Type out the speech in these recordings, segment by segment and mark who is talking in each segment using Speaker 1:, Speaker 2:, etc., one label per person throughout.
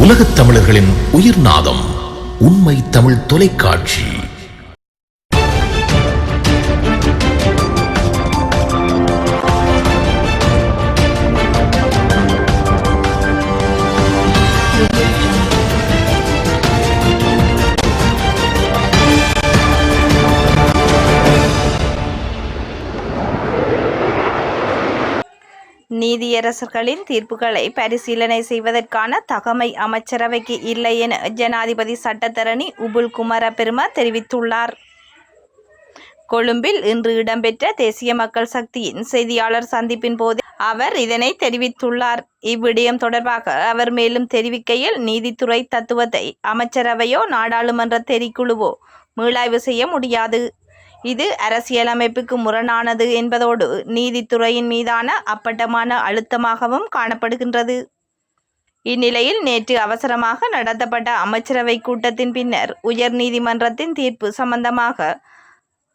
Speaker 1: உலகத் தமிழர்களின் உயிர்நாதம் உண்மை தமிழ் தொலைக்காட்சி.
Speaker 2: நீதியரசர்களின் தீர்ப்புகளை பரிசீலனை செய்வதற்கான தகமை அமைச்சரவைக்கு இல்லை என ஜனாதிபதி சட்டத்தரணி உபுல் குமாரபெரும தெரிவித்துள்ளார். கொழும்பில் இன்று இடம்பெற்ற தேசிய மக்கள் சக்தியின் செய்தியாளர் சந்திப்பின் போது அவர் இதனை தெரிவித்துள்ளார். இவ்விடயம் தொடர்பாக அவர் மேலும் தெரிவிக்கையில், நீதித்துறை தத்துவத்தை அமைச்சரவையோ நாடாளுமன்ற தெரிக்குழுவோ மீளாய்வு செய்ய முடியாது. இது அரசியலமைப்புக்கு முரணானது என்பதோடு நீதித்துறையின் மீதான அப்பட்டமான அழுத்தமாகவும் காணப்படுகின்றது. இந்நிலையில் நேற்று அவசரமாக நடத்தப்பட்ட அமைச்சரவை கூட்டத்தின் பின்னர் உயர் நீதிமன்றத்தின் தீர்ப்பு சம்பந்தமாக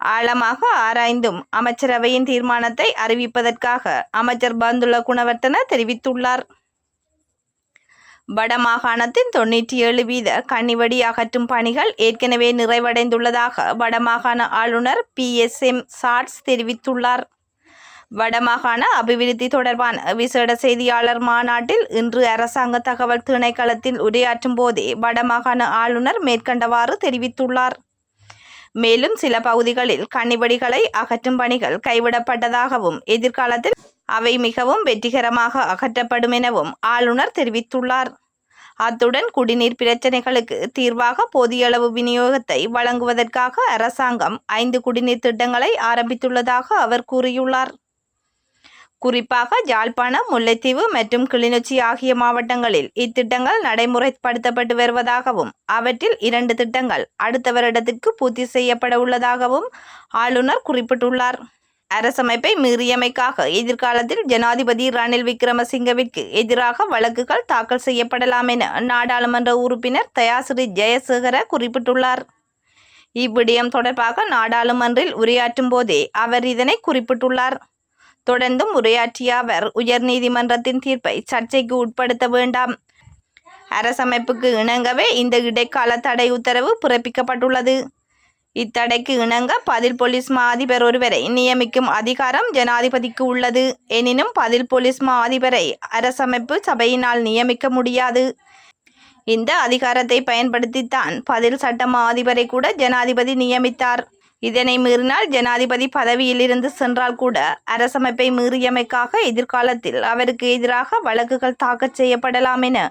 Speaker 2: ஆழமாக ஆராய்ந்தும் அமைச்சரவையின் தீர்மானத்தை அறிவிப்பதற்காக அமைச்சர் பந்துல குணவர்த்தன தெரிவித்துள்ளார். வடமாகாணத்தின் 97% கன்னிவெடி அகற்றும் பணிகள் ஏற்கனவே நிறைவடைந்துள்ளதாக வடமாகாண ஆளுநர் PSM சாட்ஸ் தெரிவித்துள்ளார். வடமாகாண அபிவிருத்தி தொடர்பான விசேட செய்தியாளர் மாநாட்டில் இன்று அரசாங்க தகவல் திணைக்களத்தில் உரையாற்றும் போதே வடமாகாண ஆளுநர் மேற்கண்டவாறு தெரிவித்துள்ளார். மேலும் சில பகுதிகளில் கன்னிவெடிகளை அகற்றும் பணிகள் கைவிடப்பட்டதாகவும் எதிர்காலத்தில் அவை மிகவும் வெற்றிகரமாக அகற்றப்படும் எனவும் ஆளுநர் தெரிவித்துள்ளார். அத்துடன் குடிநீர் பிரச்சினைகளுக்கு தீர்வாக போதிய அளவு விநியோகத்தை வழங்குவதற்காக அரசாங்கம் 5 குடிநீர் திட்டங்களை ஆரம்பித்துள்ளதாக அவர் கூறியுள்ளார். குறிப்பாக யாழ்ப்பாணம், முல்லைத்தீவு மற்றும் கிளிநொச்சி ஆகிய மாவட்டங்களில் இத்திட்டங்கள் நடைமுறைப்படுத்தப்பட்டு வருவதாகவும் அவற்றில் 2 திட்டங்கள் அடுத்த வருடத்திற்கு பூர்த்தி செய்யப்பட உள்ளதாகவும் ஆளுநர் குறிப்பிட்டுள்ளார். அரசமைப்பை மீறியமைக்காக எதிர்காலத்தில் ஜனாதிபதி ரணில் விக்ரமசிங்கவிற்கு எதிராக வழக்குகள் தாக்கல் செய்யப்படலாம் என நாடாளுமன்ற உறுப்பினர் தயாசிறி ஜெயசேகர குறிப்பிட்டுள்ளார். இவ்விடயம் தொடர்பாக நாடாளுமன்றில் உரையாற்றும் போதே அவர் இதனை குறிப்பிட்டுள்ளார். தொடர்ந்தும் உரையாற்றிய அவர், உயர் நீதிமன்றத்தின் தீர்ப்பை சர்ச்சைக்கு உட்படுத்த வேண்டாம். அரசமைப்புக்கு இணங்கவே இந்த இடைக்கால தடை உத்தரவு பிறப்பிக்கப்பட்டுள்ளது. இத்தடைக்கு இணங்க பதில் போலீஸ் மா அதிபர் ஒருவரை நியமிக்கும் அதிகாரம் ஜனாதிபதிக்கு உள்ளது. எனினும் பதில் போலீஸ் மா அதிபரை அரசமைப்பு சபையினால் நியமிக்க முடியாது. இந்த அதிகாரத்தை பயன்படுத்தித்தான் பதில் சட்டமா அதிபரை கூட ஜனாதிபதி நியமித்தார். இதனை மீறினால் ஜனாதிபதி பதவியில் இருந்து சென்றால் கூட அரசமைப்பை மீறியமைக்காக எதிர்காலத்தில் அவருக்கு எதிராக வழக்குகள் தாக்கல் செய்யப்படலாம் என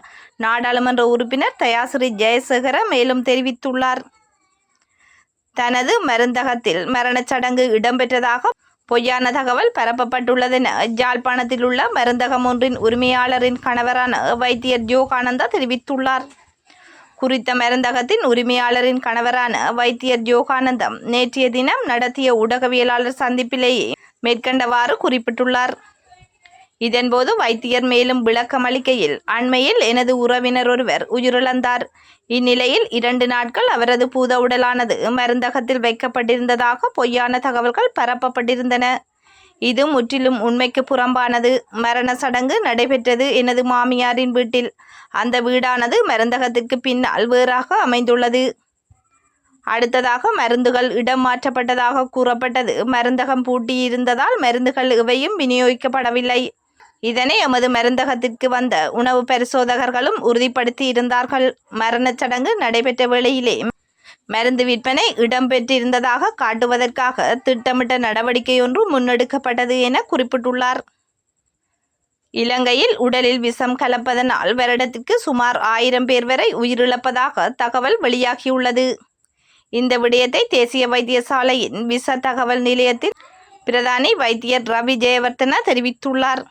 Speaker 2: நாடாளுமன்ற உறுப்பினர் தயாசிறி ஜெயசேகர மேலும் தெரிவித்துள்ளார். தனது மருந்தகத்தில் மரணச் சடங்கு இடம்பெற்றதாக பொய்யான தகவல் பரப்பப்பட்டுள்ளதென யாழ்ப்பாணத்தில் உள்ள மருந்தகம் ஒன்றின் உரிமையாளரின் கணவரான வைத்தியர் யோகானந்தா தெரிவித்துள்ளார். குறித்த மருந்தகத்தின் உரிமையாளரின் கணவரான வைத்தியர் யோகானந்தம் நேற்றைய தினம் நடத்திய ஊடகவியலாளர் சந்திப்பிலேயே மேற்கண்டவாறு குறிப்பிட்டுள்ளார். இதன்போது வைத்தியர் மேலும் விளக்கமளிக்கையில், அண்மையில் எனது உறவினர் ஒருவர் உயிரிழந்தார். இந்நிலையில் 2 நாட்கள் அவரது பூத உடலானது மருந்தகத்தில் வைக்கப்பட்டிருந்ததாக பொய்யான தகவல்கள் பரப்பப்பட்டிருந்தன. இது முற்றிலும் உண்மைக்கு புறம்பானது. மரண சடங்கு நடைபெற்றது எனது மாமியாரின் வீட்டில். அந்த வீடானது மருந்தகத்திற்கு பின்னால் வேறாக அமைந்துள்ளது. அடுத்ததாக மருந்துகள் இடம் மாற்றப்பட்டதாக கூறப்பட்டது. மருந்தகம் பூட்டியிருந்ததால் மருந்துகள் எவையும் விநியோகிக்கப்படவில்லை. இதனை எமது மருந்தகத்திற்கு வந்த உணவு பரிசோதகர்களும் உறுதிப்படுத்தி இருந்தார்கள். மரணச் சடங்கு நடைபெற்ற வேளையிலே மருந்து விற்பனை இடம்பெற்றிருந்ததாக காட்டுவதற்காக திட்டமிட்ட நடவடிக்கை ஒன்று முன்னெடுக்கப்பட்டது என குறிப்பிட்டுள்ளார். இலங்கையில் உடலில் விஷம் கலப்பதனால் வருடத்திற்கு சுமார் 1000 பேர் வரை உயிரிழப்பதாக தகவல் வெளியாகியுள்ளது. இந்த விடயத்தை தேசிய வைத்தியசாலையின் விஷ தகவல் நிலையத்தின் பிரதானி வைத்தியர் ரவி ஜெயவர்தன தெரிவித்துள்ளார்.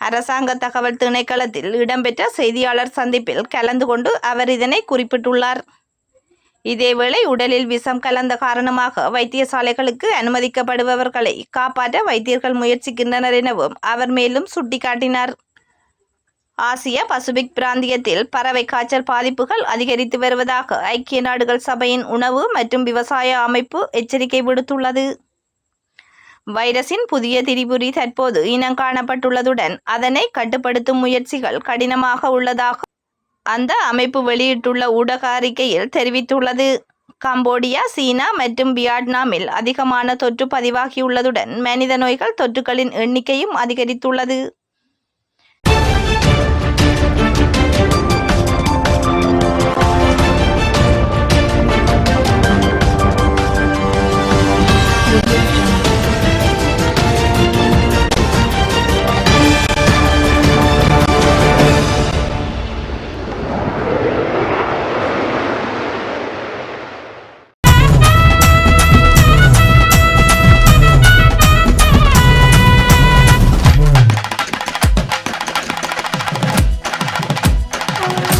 Speaker 2: அரசாங்க தகவல் திணைக்களத்தில் இடம்பெற்ற செய்தியாளர் சந்திப்பில் கலந்து கொண்டு அவர் இதனை குறிப்பிட்டுள்ளார். இதேவேளை உடலில் விஷம் கலந்த காரணமாக வைத்தியசாலைகளுக்கு அனுமதிக்கப்படுபவர்களை காப்பாற்ற வைத்தியர்கள் முயற்சிக்கின்றனர் எனவும் அவர் மேலும் சுட்டிக்காட்டினார். ஆசிய பசிபிக் பிராந்தியத்தில் பறவை காய்ச்சல் பாதிப்புகள் அதிகரித்து வருவதாக ஐக்கிய நாடுகள் சபையின் உணவு மற்றும் விவசாய அமைப்பு எச்சரிக்கை விடுத்துள்ளது. வைரஸின் புதிய திரிபுரி தற்போது இனம் காணப்பட்டுள்ளதுடன் அதனை கட்டுப்படுத்தும் முயற்சிகள் கடினமாக உள்ளதாக அந்த அமைப்பு வெளியிட்டுள்ள ஊடக அறிக்கையில் தெரிவித்துள்ளது. கம்போடியா, சீனா மற்றும் வியட்நாமில் அதிகமான தொற்று பதிவாகியுள்ளதுடன் மனித நோய்கள் தொற்றுகளின் எண்ணிக்கையும் அதிகரித்துள்ளது.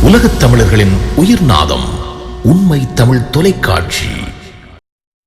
Speaker 1: உலகத் தமிழர்களின் உயிர்நாதம் உண்மை தமிழ் தொலைக்காட்சி.